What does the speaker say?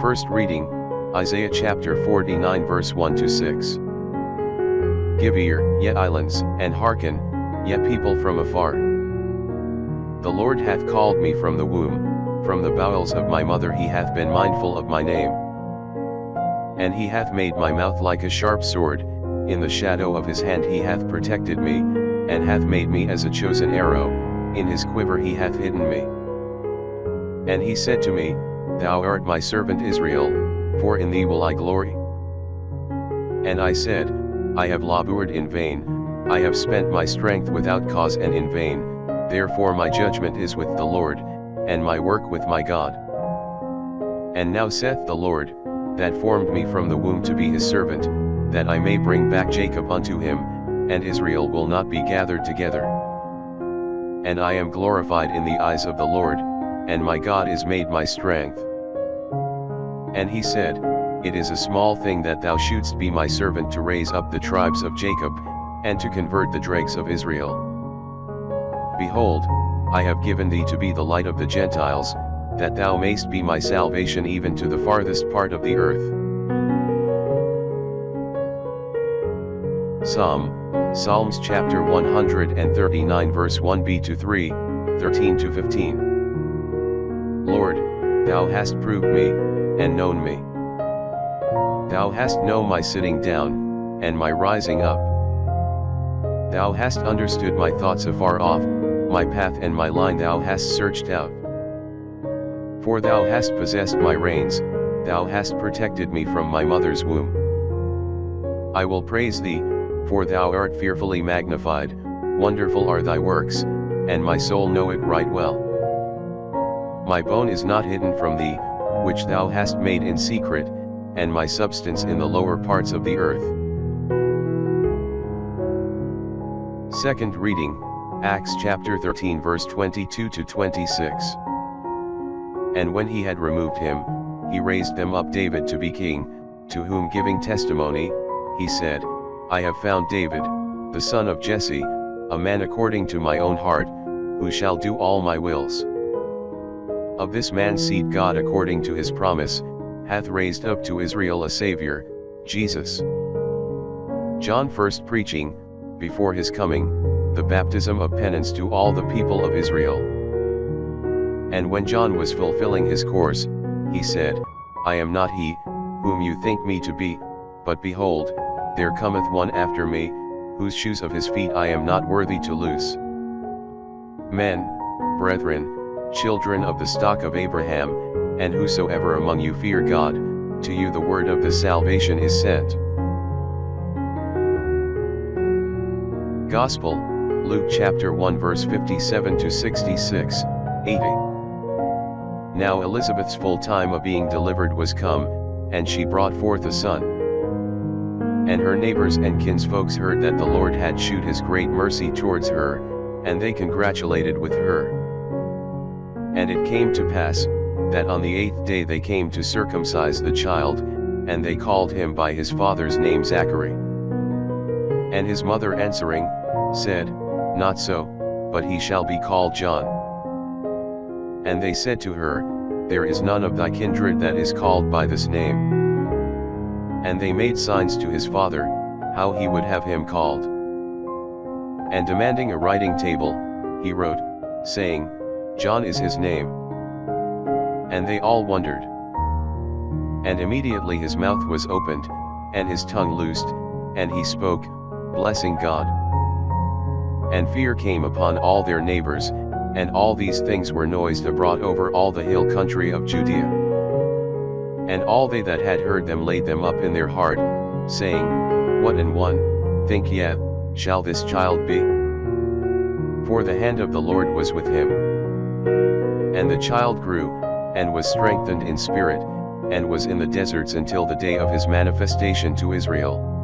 First reading, Isaiah chapter 49 verse 1 to 6. Give ear, ye islands, and hearken, ye people from afar. The Lord hath called me from the womb, from the bowels of my mother he hath been mindful of my name. And he hath made my mouth like a sharp sword, in the shadow of his hand he hath protected me, and hath made me as a chosen arrow, in his quiver he hath hidden me. And he said to me, Thou art my servant Israel, for in thee will I glory. And I said, I have labored in vain, I have spent my strength without cause and in vain, therefore my judgment is with the Lord, and my work with my God. And now saith the Lord, that formed me from the womb to be his servant, that I may bring back Jacob unto him, and Israel will not be gathered together. And I am glorified in the eyes of the Lord, and my God is made my strength. And he said, It is a small thing that thou shouldst be my servant to raise up the tribes of Jacob, and to convert the dregs of Israel. Behold, I have given thee to be the light of the Gentiles, that thou mayst be my salvation even to the farthest part of the earth. Psalms chapter 139 verse 1b to 3, 13 to 15. Lord, thou hast proved me, and known me. Thou hast known my sitting down, and my rising up. Thou hast understood my thoughts afar off, my path and my line thou hast searched out. For thou hast possessed my reins, thou hast protected me from my mother's womb. I will praise thee, for thou art fearfully magnified, wonderful are thy works, and my soul know it right well. My bone is not hidden from thee, which thou hast made in secret, and my substance in the lower parts of the earth. Second reading, Acts chapter 13 verse 22 to 26. And when he had removed him, he raised them up David to be king, to whom giving testimony, he said, I have found David, the son of Jesse, a man according to my own heart, who shall do all my wills. Of this man's seed God according to his promise, hath raised up to Israel a Saviour, Jesus. John first preaching, before his coming, the baptism of penance to all the people of Israel. And when John was fulfilling his course, he said, I am not he, whom you think me to be, but behold, there cometh one after me, whose shoes of his feet I am not worthy to loose. Men, brethren, children of the stock of Abraham, and whosoever among you fear God, to you the word of the salvation is sent. Gospel, Luke chapter 1 verse 57 to 66, 80. Now Elizabeth's full time of being delivered was come, and she brought forth a son. And her neighbors and kinsfolks heard that the Lord had shewed his great mercy towards her, and they congratulated with her. And it came to pass, that on the 8th day they came to circumcise the child, and they called him by his father's name Zachary. And his mother answering, said, Not so, but he shall be called John. And they said to her, There is none of thy kindred that is called by this name. And they made signs to his father, how he would have him called. And demanding a writing table, he wrote, saying, John is his name. And they all wondered. And immediately his mouth was opened, and his tongue loosed, and he spoke, blessing God. And fear came upon all their neighbors, and all these things were noised abroad over all the hill country of Judea. And all they that had heard them laid them up in their heart, saying, What an one, think ye, shall this child be? For the hand of the Lord was with him. And the child grew, and was strengthened in spirit, and was in the deserts until the day of his manifestation to Israel.